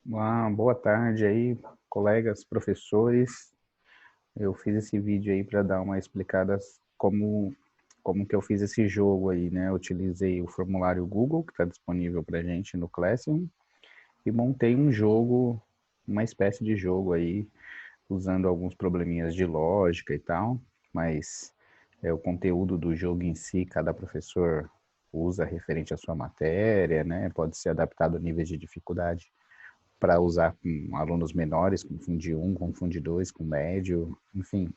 Boa tarde aí, colegas, professores. Eu fiz esse vídeo aí para dar uma explicada como que eu fiz esse jogo aí, né? Eu utilizei o formulário Google, que está disponível para gente no Classroom, e montei um jogo, uma espécie de jogo aí, usando alguns probleminhas de lógica e tal, mas o conteúdo do jogo em si, cada professor usa referente à sua matéria, né? Pode ser adaptado a níveis de dificuldade para usar com alunos menores, com Fundi 1, com Fundi 2, com médio, enfim.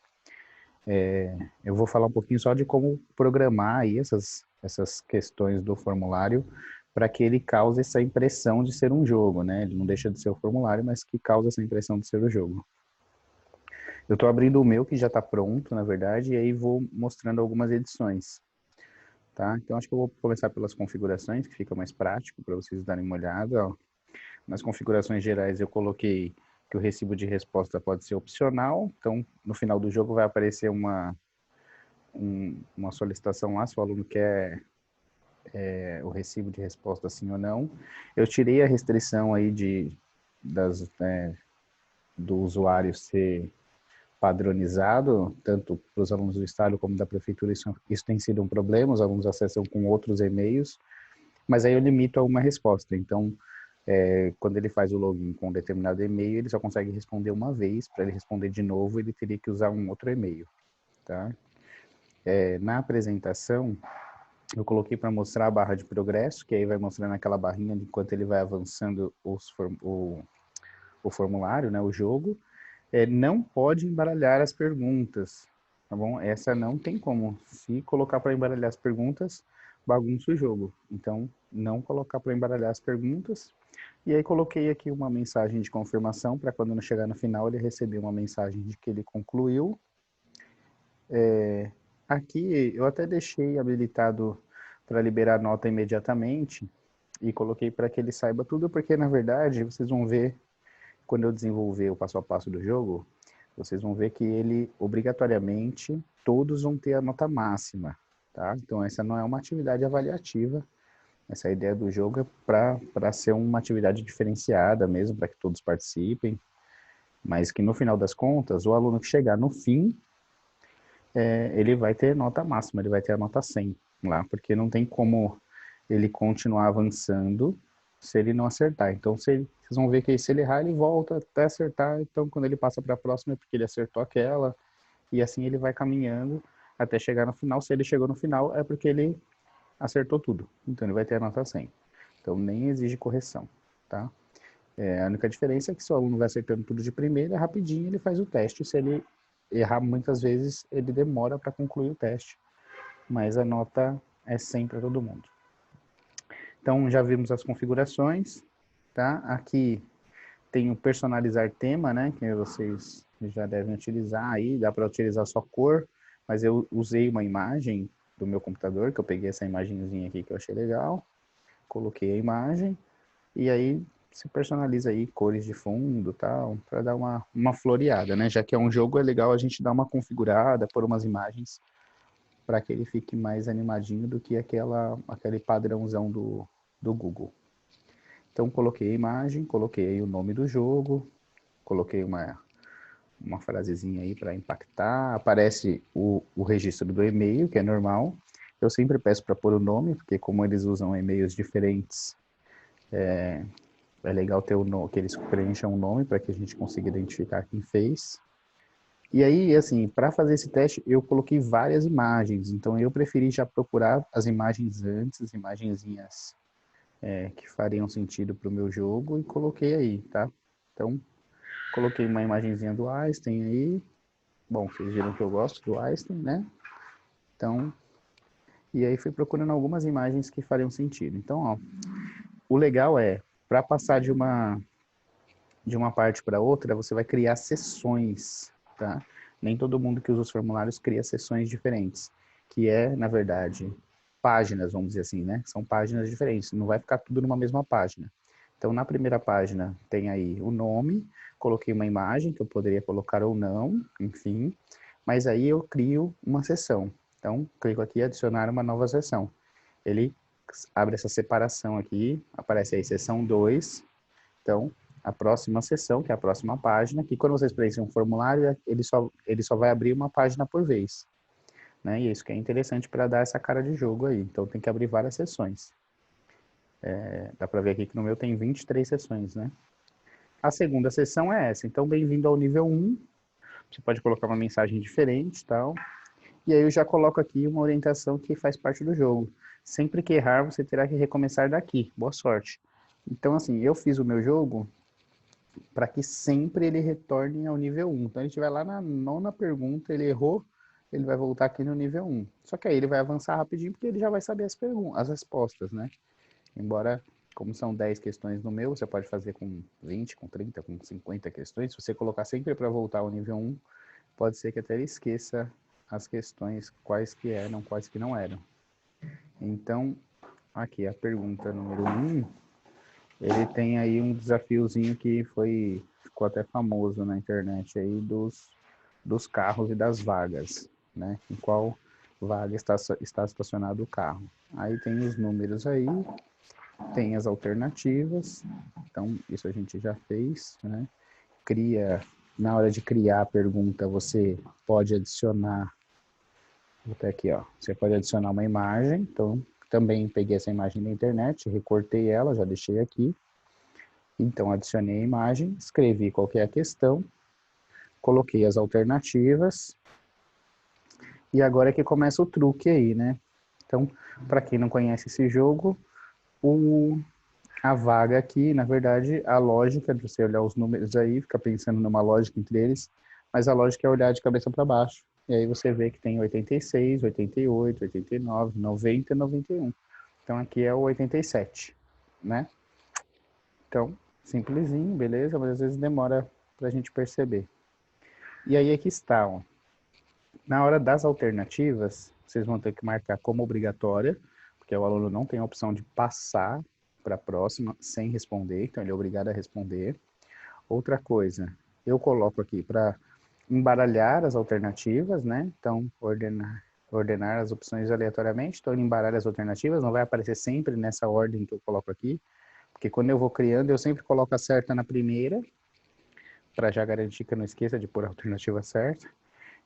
Eu vou falar um pouquinho só de como programar aí essas questões do formulário para que ele cause essa impressão de ser um jogo, né? Ele não deixa de ser o formulário, mas que causa essa impressão de ser o jogo. Eu estou abrindo o meu, que já está pronto, na verdade, e aí vou mostrando algumas edições. Tá? Então, acho que eu vou começar pelas configurações, que fica mais prático para vocês darem uma olhada. Ó. Nas configurações gerais eu coloquei que o recibo de resposta pode ser opcional, então no final do jogo vai aparecer uma solicitação lá, se o aluno quer o recibo de resposta sim ou não. Eu tirei a restrição aí do usuário ser padronizado, tanto para os alunos do estado como da prefeitura, isso tem sido um problema, os alunos acessam com outros e-mails, mas aí eu limito a uma resposta, então quando ele faz o login com um determinado e-mail, ele só consegue responder uma vez. Para ele responder de novo, ele teria que usar um outro e-mail. Tá? Na apresentação, eu coloquei para mostrar a barra de progresso, que aí vai mostrando aquela barrinha enquanto ele vai avançando o formulário, né, o jogo. Não pode embaralhar as perguntas, tá bom? Essa não tem como. Se colocar para embaralhar as perguntas, bagunça o jogo. Então, não colocar para embaralhar as perguntas. E aí coloquei aqui uma mensagem de confirmação para quando não chegar no final ele receber uma mensagem de que ele concluiu. Aqui eu até deixei habilitado para liberar a nota imediatamente e coloquei para que ele saiba tudo, porque na verdade vocês vão ver quando eu desenvolver o passo a passo do jogo, vocês vão ver que ele obrigatoriamente todos vão ter a nota máxima, tá? Então essa não é uma atividade avaliativa. Essa ideia do jogo é para ser uma atividade diferenciada mesmo, para que todos participem, mas que no final das contas, o aluno que chegar no fim, ele vai ter nota máxima, ele vai ter a nota 100 lá, porque não tem como ele continuar avançando se ele não acertar. Então, vocês vão ver que se ele errar, ele volta até acertar, então quando ele passa para a próxima é porque ele acertou aquela, e assim ele vai caminhando até chegar no final. Se ele chegou no final, é porque ele acertou tudo, então ele vai ter a nota 100. Então, nem exige correção, tá? A única diferença é que se o aluno vai acertando tudo de primeira, rapidinho ele faz o teste. Se ele errar muitas vezes, ele demora para concluir o teste. Mas a nota é 100 para todo mundo. Então, já vimos as configurações, tá? Aqui tem o personalizar tema, né? Que vocês já devem utilizar aí. Dá para utilizar só cor, mas eu usei uma imagem do meu computador, que eu peguei essa imagenzinha aqui que eu achei legal. Coloquei a imagem e aí se personaliza aí cores de fundo, tal, para dar uma floreada, né? Já que é um jogo, é legal a gente dar uma configurada, pôr umas imagens para que ele fique mais animadinho do que aquele padrãozão do Google. Então coloquei a imagem, coloquei o nome do jogo, coloquei uma frasezinha aí para impactar, aparece o registro do e-mail, que é normal. Eu sempre peço para pôr o nome, porque como eles usam e-mails diferentes, é legal ter que eles preencham o nome para que a gente consiga identificar quem fez. E aí, assim, para fazer esse teste, eu coloquei várias imagens. Então, eu preferi já procurar as imagens antes, as imagenzinhas que fariam sentido para o meu jogo e coloquei aí, tá? Então, coloquei uma imagenzinha do Einstein aí. Bom, vocês viram que eu gosto do Einstein, né? Então, e aí fui procurando algumas imagens que fariam sentido. Então, ó, o legal é, para passar de uma parte para outra, você vai criar sessões, tá? Nem todo mundo que usa os formulários cria sessões diferentes, que é, na verdade, páginas, vamos dizer assim, né? São páginas diferentes, não vai ficar tudo numa mesma página. Então, na primeira página tem aí o nome, coloquei uma imagem que eu poderia colocar ou não, enfim, mas aí eu crio uma sessão. Então, clico aqui adicionar uma nova sessão. Ele abre essa separação aqui, aparece aí sessão 2. Então, a próxima sessão, que é a próxima página, que quando vocês preenchem um formulário, ele só vai abrir uma página por vez. Né? E isso que é interessante para dar essa cara de jogo aí. Então tem que abrir várias sessões. Dá para ver aqui que no meu tem 23 sessões, né? A segunda sessão é essa. Então, bem-vindo ao nível 1. Você pode colocar uma mensagem diferente e tal. E aí eu já coloco aqui uma orientação que faz parte do jogo. Sempre que errar, você terá que recomeçar daqui. Boa sorte. Então, assim, eu fiz o meu jogo para que sempre ele retorne ao nível 1. Então, ele estiver lá na 9ª pergunta, ele errou, ele vai voltar aqui no nível 1. Só que aí ele vai avançar rapidinho, porque ele já vai saber as respostas, né? Embora, como são 10 questões no meu, você pode fazer com 20, com 30, com 50 questões. Se você colocar sempre para voltar ao nível 1, pode ser que até ele esqueça as questões, quais que eram, quais que não eram. Então, aqui a pergunta número 1, ele tem aí um desafiozinho que ficou até famoso na internet aí dos carros e das vagas, né? Em qual vaga está estacionado o carro. Aí tem os números aí, tem as alternativas, então isso a gente já fez, né? Na hora de criar a pergunta, você pode adicionar, vou até aqui, ó, você pode adicionar uma imagem, então também peguei essa imagem da internet, recortei ela, já deixei aqui, então adicionei a imagem, escrevi qual que é a questão, coloquei as alternativas, e agora é que começa o truque aí, né? Então, para quem não conhece esse jogo, a vaga aqui, na verdade, a lógica de você olhar os números aí, ficar pensando numa lógica entre eles, mas a lógica é olhar de cabeça para baixo. E aí você vê que tem 86, 88, 89, 90 e 91. Então aqui é o 87, né? Então, simplesinho, beleza? Mas às vezes demora para a gente perceber. E aí aqui está, ó. Na hora das alternativas, vocês vão ter que marcar como obrigatória, porque o aluno não tem a opção de passar para a próxima sem responder, então ele é obrigado a responder. Outra coisa, eu coloco aqui para embaralhar as alternativas, né? Então, ordenar as opções aleatoriamente. Então, ele embaralha as alternativas, não vai aparecer sempre nessa ordem que eu coloco aqui, porque quando eu vou criando, eu sempre coloco a certa na primeira, para já garantir que eu não esqueça de pôr a alternativa certa.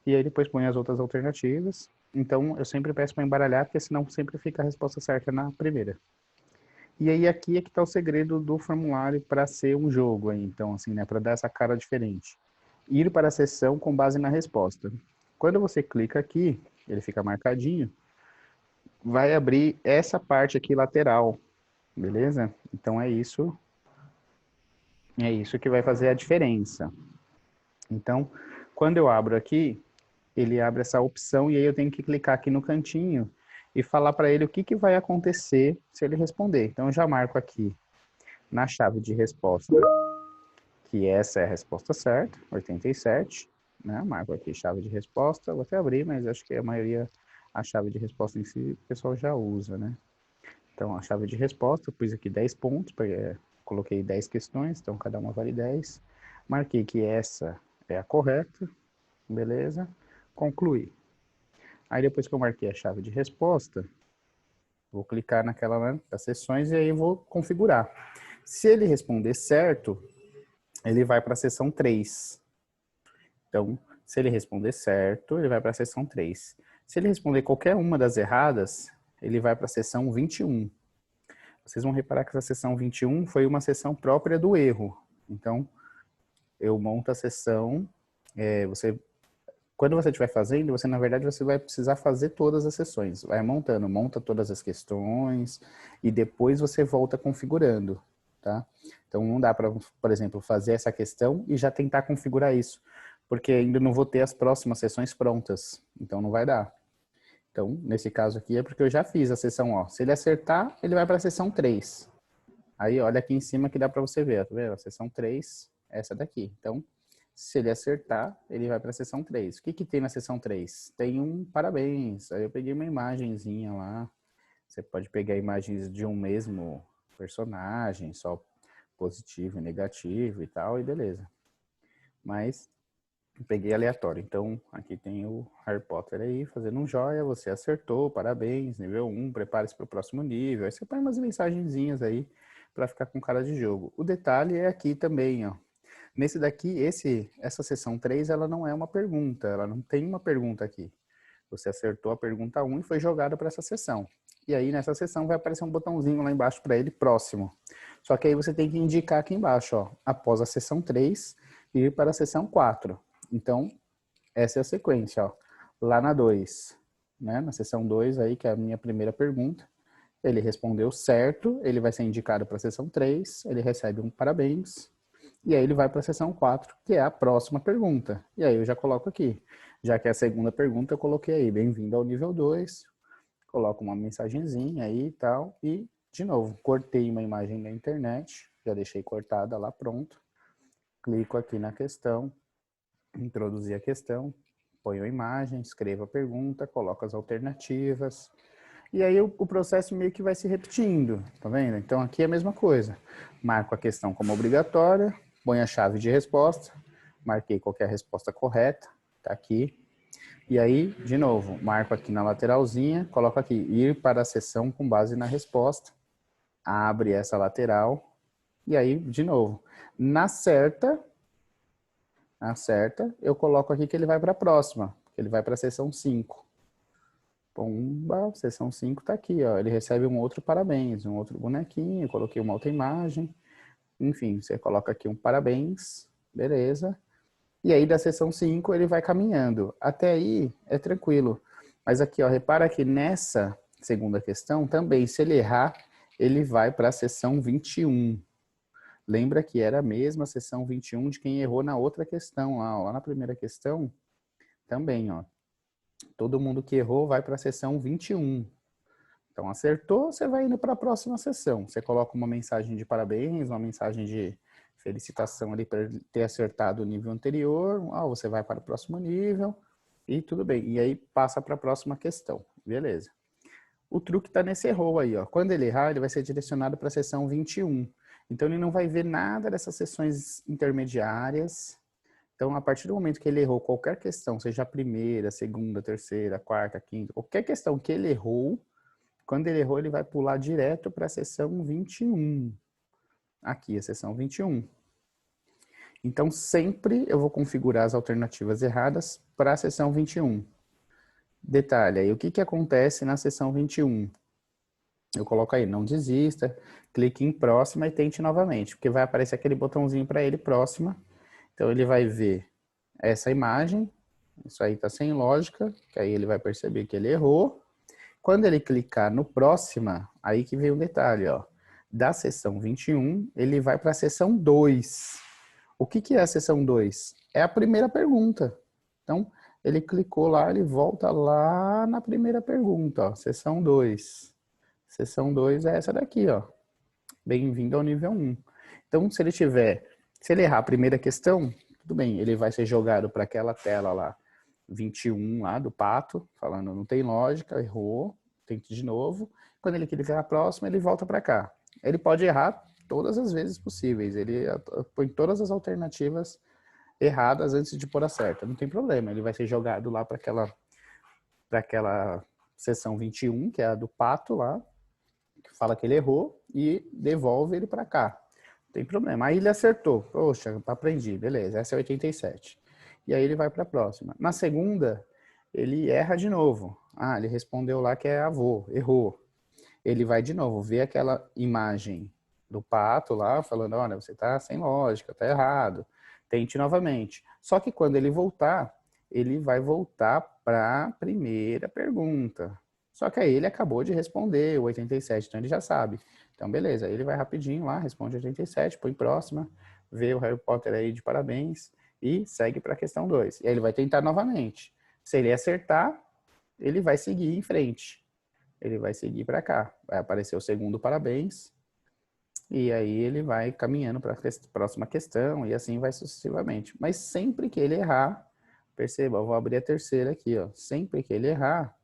E aí depois põe as outras alternativas. Então, eu sempre peço para embaralhar, porque senão sempre fica a resposta certa na primeira. E aí aqui é que está o segredo do formulário para ser um jogo aí, então assim, né, para dar essa cara diferente. Ir para a sessão com base na resposta. Quando você clica aqui, ele fica marcadinho, vai abrir essa parte aqui lateral, beleza? Então é isso que vai fazer a diferença. Então, quando eu abro aqui, ele abre essa opção e aí eu tenho que clicar aqui no cantinho e falar para ele o que vai acontecer se ele responder. Então eu já marco aqui na chave de resposta que essa é a resposta certa, 87, né? Marco aqui chave de resposta, vou até abrir, mas acho que a maioria, a chave de resposta em si, o pessoal já usa, né? Então, a chave de resposta, eu pus aqui 10 pontos, coloquei 10 questões, então cada uma vale 10. Marquei que essa é a correta, beleza? Concluir. Aí depois que eu marquei a chave de resposta, vou clicar naquela, né, das sessões e aí eu vou configurar. Se ele responder certo, ele vai para a sessão 3. Então, se ele responder certo, ele vai para a sessão 3. Se ele responder qualquer uma das erradas, ele vai para a sessão 21. Vocês vão reparar que essa sessão 21 foi uma sessão própria do erro. Então, eu monto a sessão, quando você estiver fazendo, você na verdade você vai precisar fazer todas as sessões. Vai montando, monta todas as questões e depois você volta configurando, tá? Então não dá para, por exemplo, fazer essa questão e já tentar configurar isso, porque ainda não vou ter as próximas sessões prontas, então não vai dar. Então, nesse caso aqui é porque eu já fiz a sessão, ó. Se ele acertar, ele vai para a sessão 3. Aí olha aqui em cima que dá para você ver, tá vendo? A sessão 3, essa daqui. Então, se ele acertar, ele vai para a sessão 3. O que tem na sessão 3? Tem um parabéns. Aí eu peguei uma imagenzinha lá. Você pode pegar imagens de um mesmo personagem, só positivo e negativo e tal, e beleza. Mas eu peguei aleatório. Então, aqui tem o Harry Potter aí, fazendo um joia. Você acertou, parabéns, nível 1, prepare-se para o próximo nível. Aí você põe umas mensagenzinhas aí, para ficar com cara de jogo. O detalhe é aqui também, ó. Nesse daqui, essa seção 3, ela não é uma pergunta, ela não tem uma pergunta aqui. Você acertou a pergunta 1 e foi jogado para essa seção. E aí, nessa seção, vai aparecer um botãozinho lá embaixo para ele, próximo. Só que aí você tem que indicar aqui embaixo, ó, após a seção 3, ir para a seção 4. Então, essa é a sequência, ó. Lá na 2, né? Na seção 2 aí, que é a minha primeira pergunta, ele respondeu certo, ele vai ser indicado para a seção 3, ele recebe um parabéns, e aí ele vai para a seção 4, que é a próxima pergunta. E aí eu já coloco aqui. Já que é a segunda pergunta, eu coloquei aí, bem-vindo ao nível 2, coloco uma mensagenzinha aí e tal, e, de novo, cortei uma imagem da internet, já deixei cortada lá, pronto. Clico aqui na questão, introduzir a questão, ponho a imagem, escrevo a pergunta, coloco as alternativas, e aí o processo meio que vai se repetindo, tá vendo? Então aqui é a mesma coisa. Marco a questão como obrigatória, ponho a chave de resposta, marquei qualquer resposta correta, tá aqui. E aí, de novo, marco aqui na lateralzinha, coloco aqui, ir para a seção com base na resposta, abre essa lateral, e aí, de novo, na certa, eu coloco aqui que ele vai para a próxima, que ele vai para a seção 5. Pomba, seção 5 tá aqui, ó. Ele recebe um outro parabéns, um outro bonequinho, coloquei uma outra imagem. Enfim, você coloca aqui um parabéns, beleza. E aí da seção 5 ele vai caminhando. Até aí é tranquilo. Mas aqui, ó, repara que nessa segunda questão também, se ele errar, ele vai para a seção 21. Lembra que era a mesma seção 21 de quem errou na outra questão lá, ó. Lá na primeira questão também, ó. Todo mundo que errou vai para a seção 21. Então, acertou, você vai indo para a próxima sessão. Você coloca uma mensagem de parabéns, uma mensagem de felicitação ali para ter acertado o nível anterior. Você vai para o próximo nível e tudo bem. E aí passa para a próxima questão. Beleza. O truque está nesse erro aí, ó. Quando ele errar, ele vai ser direcionado para a sessão 21. Então, ele não vai ver nada dessas sessões intermediárias. Então, a partir do momento que ele errou qualquer questão, seja a primeira, segunda, terceira, quarta, quinta, qualquer questão que ele errou, quando ele errou, ele vai pular direto para a seção 21. Aqui, a seção 21. Então, sempre eu vou configurar as alternativas erradas para a seção 21. Detalhe aí, o que acontece na seção 21? Eu coloco aí, não desista, clique em próxima e tente novamente, porque vai aparecer aquele botãozinho para ele, próxima. Então, ele vai ver essa imagem, isso aí está sem lógica, que aí ele vai perceber que ele errou. Quando ele clicar no próxima, aí que vem o detalhe, ó. Da seção 21, ele vai para a seção 2. O que é a seção 2? É a primeira pergunta. Então, ele clicou lá, ele volta lá na primeira pergunta, ó, seção 2. Seção 2 é essa daqui, ó. Bem-vindo ao nível 1. Então, se ele errar a primeira questão, tudo bem, ele vai ser jogado para aquela tela lá, 21 lá do pato, falando não tem lógica, errou, tente de novo. Quando ele clicar a próxima, ele volta para cá. Ele pode errar todas as vezes possíveis, ele põe todas as alternativas erradas antes de pôr a certa, não tem problema, ele vai ser jogado lá para aquela seção 21, que é a do pato lá, que fala que ele errou e devolve ele para cá. Não tem problema. Aí ele acertou. Poxa, aprendi. Beleza, essa é 87. E aí ele vai para a próxima. Na segunda, ele erra de novo. Ele respondeu lá que é avô, errou. Ele vai de novo ver aquela imagem do pato lá, falando, olha, você está sem lógica, está errado. Tente novamente. Só que quando ele voltar, ele vai voltar para a primeira pergunta. Só que aí ele acabou de responder o 87, então ele já sabe. Então, beleza, ele vai rapidinho lá, responde 87, põe próxima, vê o Harry Potter aí de parabéns e segue para a questão 2. E aí ele vai tentar novamente. Se ele acertar, ele vai seguir em frente. Ele vai seguir para cá. Vai aparecer o segundo parabéns. E aí ele vai caminhando para a próxima questão e assim vai sucessivamente. Mas sempre que ele errar, perceba, eu vou abrir a terceira aqui, ó. Sempre que ele errar,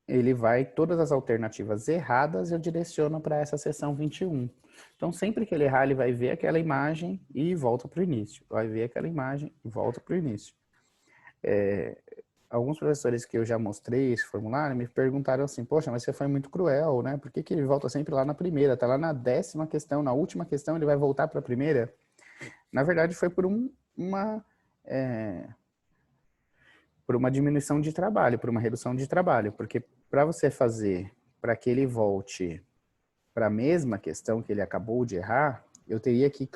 ele vai, todas as alternativas erradas eu direciono para essa seção 21. Então, sempre que ele errar, ele vai ver aquela imagem e volta para o início. Vai ver aquela imagem e volta para o início. alguns professores que eu já mostrei esse formulário me perguntaram assim, poxa, mas você foi muito cruel, né? Por que que ele volta sempre lá na primeira? Tá lá na 10ª questão, na última questão ele vai voltar para a primeira? Na verdade foi por uma diminuição de trabalho, por uma redução de trabalho, porque para você fazer para que ele volte para a mesma questão que ele acabou de errar, eu teria que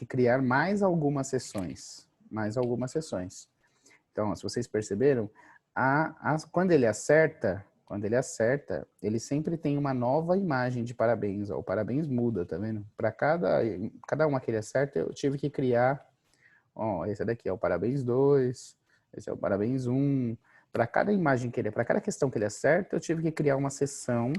criar mais algumas sessões. Mais algumas sessões. Então, se vocês perceberam, quando ele acerta, ele sempre tem uma nova imagem de parabéns. Ó, o parabéns muda, tá vendo? Para cada uma que ele acerta, eu tive que criar, ó, esse daqui é o parabéns 2, esse é o parabéns 1. Para cada imagem que ele, para cada questão que ele acerta, eu tive que criar uma sessão,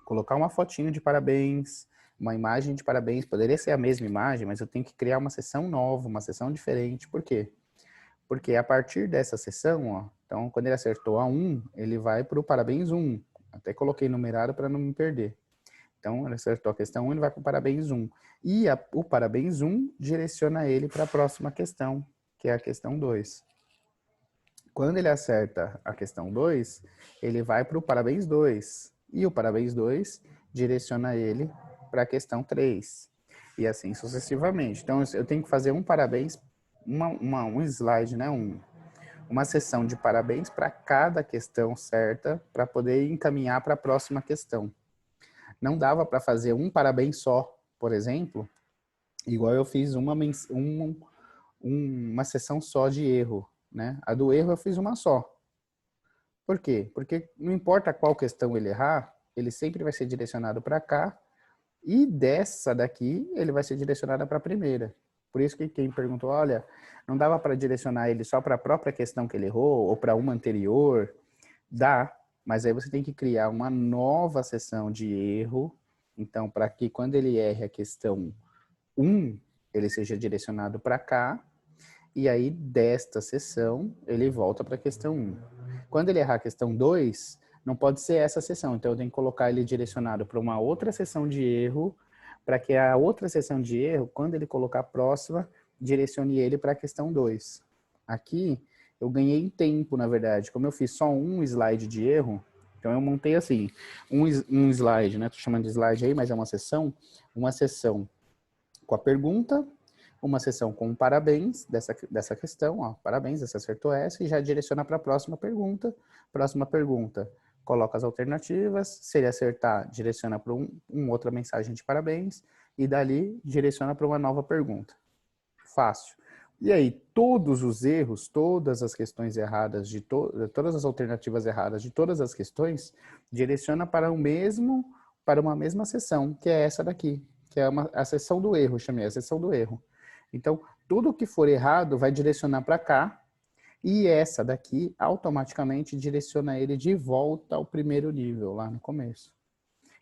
colocar uma fotinho de parabéns, uma imagem de parabéns. Poderia ser a mesma imagem, mas eu tenho que criar uma sessão nova, uma sessão diferente. Por quê? Porque a partir dessa sessão, ó, então quando ele acertou a 1, ele vai para o parabéns 1. Até coloquei numerado para não me perder. Então ele acertou a questão 1, ele vai para o parabéns 1. E o parabéns 1 direciona ele para a próxima questão, que é a questão 2. Quando ele acerta a questão 2, ele vai para o parabéns 2. E o parabéns 2 direciona ele para a questão 3. E assim sucessivamente. Então eu tenho que fazer um parabéns, um slide, né? Uma sessão de parabéns para cada questão certa, para poder encaminhar para a próxima questão. Não dava para fazer um parabéns só, por exemplo, igual eu fiz uma sessão só de erro, né? A do erro eu fiz uma só. Por quê? Porque não importa qual questão ele errar, ele sempre vai ser direcionado para cá, e dessa daqui ele vai ser direcionado para a primeira. Por isso que quem perguntou, olha, não dava para direcionar ele só para a própria questão que ele errou, ou para uma anterior? Dá, mas aí você tem que criar uma nova sessão de erro, então para que quando ele erre a questão 1, ele seja direcionado para cá, e aí desta sessão ele volta para a questão 1. Quando ele errar a questão 2, não pode ser essa sessão, então eu tenho que colocar ele direcionado para uma outra sessão de erro, para que a outra sessão de erro, quando ele colocar a próxima, direcione ele para a questão 2. Aqui eu ganhei tempo, na verdade. Como eu fiz só um slide de erro, então eu montei assim, um slide, né? Tô chamando de slide aí, mas é uma sessão com a pergunta, uma sessão com parabéns dessa questão, ó, parabéns, você acertou essa, e já direciona para a próxima pergunta. Próxima pergunta, coloca as alternativas, se ele acertar, direciona para outra mensagem de parabéns, e dali direciona para uma nova pergunta. Fácil. E aí, todos os erros, todas as questões erradas, todas as alternativas erradas de todas as questões, direciona para uma mesma sessão, que é essa daqui, que é a sessão do erro, chamei a sessão do erro. Então, tudo que for errado vai direcionar para cá, e essa daqui automaticamente direciona ele de volta ao primeiro nível, lá no começo.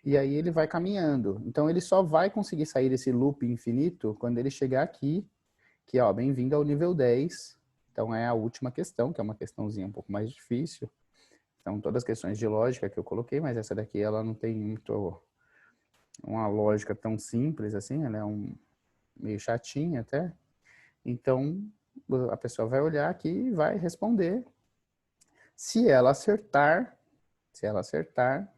E aí ele vai caminhando. Então, ele só vai conseguir sair desse loop infinito quando ele chegar aqui, que, ó, bem-vindo ao nível 10. Então, é a última questão, que é uma questãozinha um pouco mais difícil. Então, todas as questões de lógica que eu coloquei, mas essa daqui, ela não tem uma lógica tão simples assim, ela é meio chatinha até. Então, a pessoa vai olhar aqui e vai responder. Se ela acertar,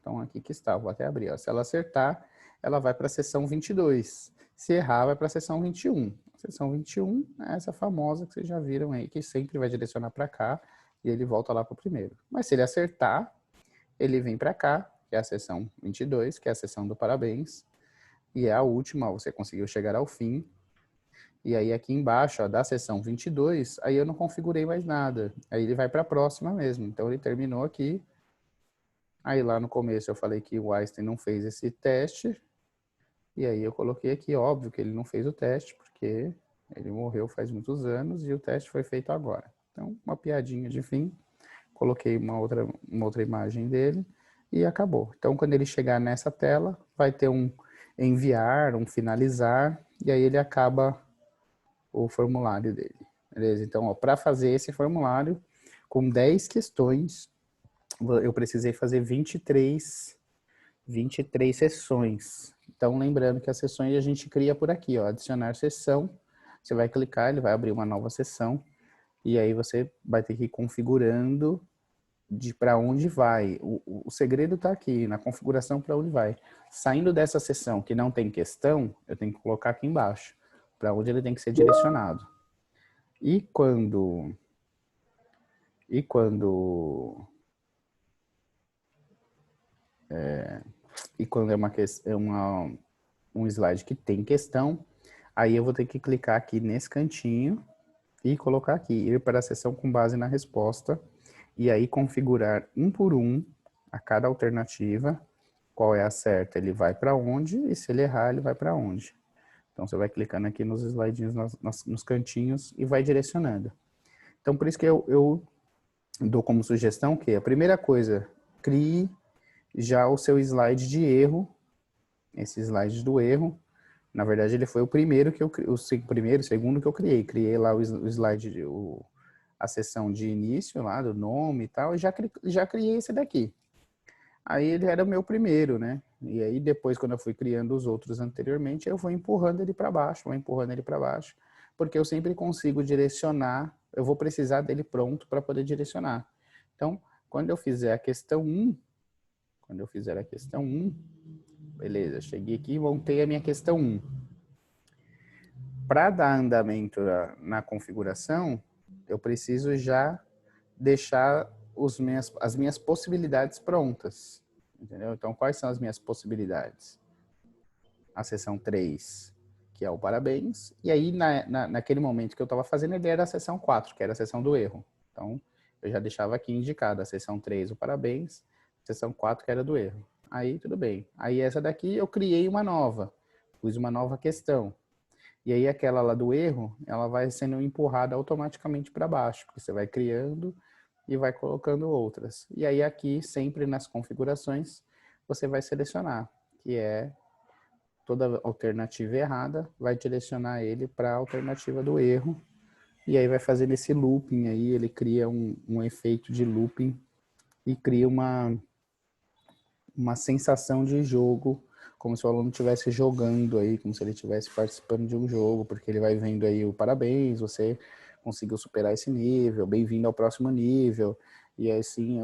então aqui que está, vou até abrir, ó. Se ela acertar, ela vai para a seção 22. Se errar, vai para a seção 21. A seção 21 é essa famosa que vocês já viram aí, que sempre vai direcionar para cá e ele volta lá para o primeiro. Mas se ele acertar, ele vem para cá, que é a seção 22, que é a seção do parabéns, e é a última, você conseguiu chegar ao fim. E aí aqui embaixo, ó, da seção 22, aí eu não configurei mais nada. Aí ele vai para a próxima mesmo. Então ele terminou aqui. Aí lá no começo eu falei que o Einstein não fez esse teste. E aí eu coloquei aqui, óbvio que ele não fez o teste, porque ele morreu faz muitos anos e o teste foi feito agora. Então, uma piadinha de fim. Coloquei uma outra imagem dele e acabou. Então, quando ele chegar nessa tela, vai ter um enviar, um finalizar, e aí ele acaba o formulário dele. Beleza? Então, para fazer esse formulário, com 10 questões, eu precisei fazer 23 sessões. Então, lembrando que as sessões a gente cria por aqui, ó, adicionar sessão. Você vai clicar, ele vai abrir uma nova sessão. E aí você vai ter que ir configurando de para onde vai. O segredo está aqui, na configuração para onde vai. Saindo dessa seção que não tem questão, eu tenho que colocar aqui embaixo, para onde ele tem que ser direcionado. E quando é um slide que tem questão, aí eu vou ter que clicar aqui nesse cantinho e colocar aqui, ir para a seção com base na resposta, e aí configurar um por um a cada alternativa, qual é a certa, ele vai para onde, e se ele errar, ele vai para onde. Então você vai clicando aqui nos slidinhos, nos cantinhos e vai direcionando. Então por isso que eu dou como sugestão que a primeira coisa, crie já o seu slide de erro, esse slide do erro. Na verdade, ele foi o primeiro que segundo que eu criei. Criei lá o slide, a seção de início lá, do nome e tal, e já criei esse daqui. Aí ele era o meu primeiro, né? E aí depois, quando eu fui criando os outros anteriormente, eu vou empurrando ele para baixo, porque eu sempre consigo direcionar, eu vou precisar dele pronto para poder direcionar. Então, quando eu fizer a questão 1, beleza, cheguei aqui e montei a minha questão 1. Para dar andamento na configuração, eu preciso já deixar as minhas possibilidades prontas. Entendeu? Então, quais são as minhas possibilidades? A seção 3, que é o parabéns. E aí, naquele momento que eu estava fazendo, ele era a seção 4, que era a seção do erro. Então, eu já deixava aqui indicado a seção 3, o parabéns, a seção 4, que era do erro. Aí, tudo bem. Aí, essa daqui, eu criei uma nova. Pus uma nova questão. E aí aquela lá do erro, ela vai sendo empurrada automaticamente para baixo, porque você vai criando e vai colocando outras. E aí aqui, sempre nas configurações, você vai selecionar, que é toda alternativa errada, vai direcionar ele para a alternativa do erro, e aí vai fazer esse looping aí, ele cria um efeito de looping e cria uma sensação de jogo, como se o aluno estivesse jogando aí, como se ele estivesse participando de um jogo, porque ele vai vendo aí o parabéns, você conseguiu superar esse nível, bem-vindo ao próximo nível, e assim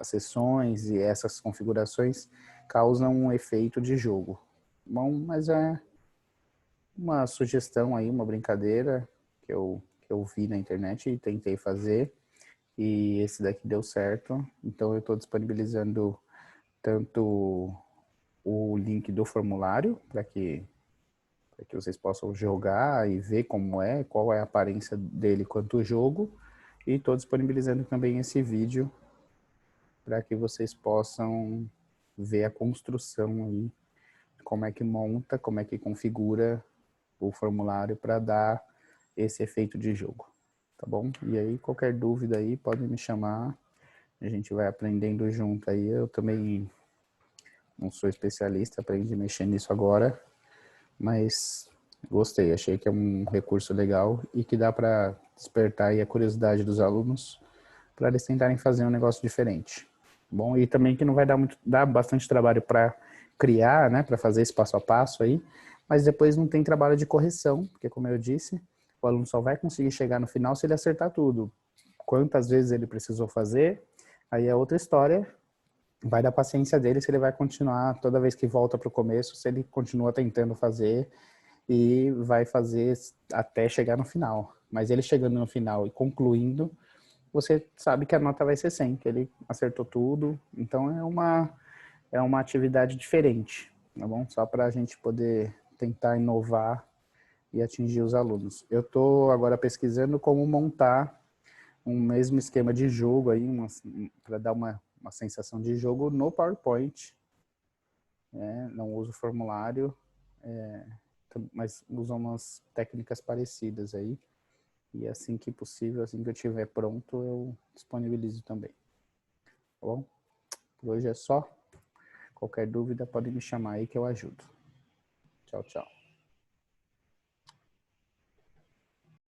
as sessões e essas configurações causam um efeito de jogo. Bom, mas é uma sugestão aí, uma brincadeira que eu vi na internet e tentei fazer, e esse daqui deu certo, então eu estou disponibilizando tanto o link do formulário para que vocês possam jogar e ver como é, qual é a aparência dele quanto o jogo, e estou disponibilizando também esse vídeo para que vocês possam ver a construção aí, como é que monta, como é que configura o formulário para dar esse efeito de jogo, tá bom? E aí, qualquer dúvida aí, pode me chamar, a gente vai aprendendo junto aí. Eu também não sou especialista, aprendi a mexer nisso agora, mas gostei, achei que é um recurso legal e que dá para despertar aí a curiosidade dos alunos para eles tentarem fazer um negócio diferente. Bom, e também que não vai dar bastante trabalho para criar, né, para fazer esse passo a passo aí, mas depois não tem trabalho de correção, porque como eu disse, o aluno só vai conseguir chegar no final se ele acertar tudo. Quantas vezes ele precisou fazer, aí é outra história, vai da paciência dele se ele vai continuar toda vez que volta para o começo, se ele continua tentando fazer e vai fazer até chegar no final. Mas ele chegando no final e concluindo, você sabe que a nota vai ser 100, que ele acertou tudo. Então é uma atividade diferente, tá bom? Só para a gente poder tentar inovar e atingir os alunos. Eu estou agora pesquisando como montar um mesmo esquema de jogo aí, para dar uma sensação de jogo no PowerPoint. Não uso formulário, mas uso umas técnicas parecidas aí. E assim que possível, assim que eu tiver pronto, eu disponibilizo também. Tá bom? Por hoje é só. Qualquer dúvida pode me chamar aí que eu ajudo. Tchau, tchau.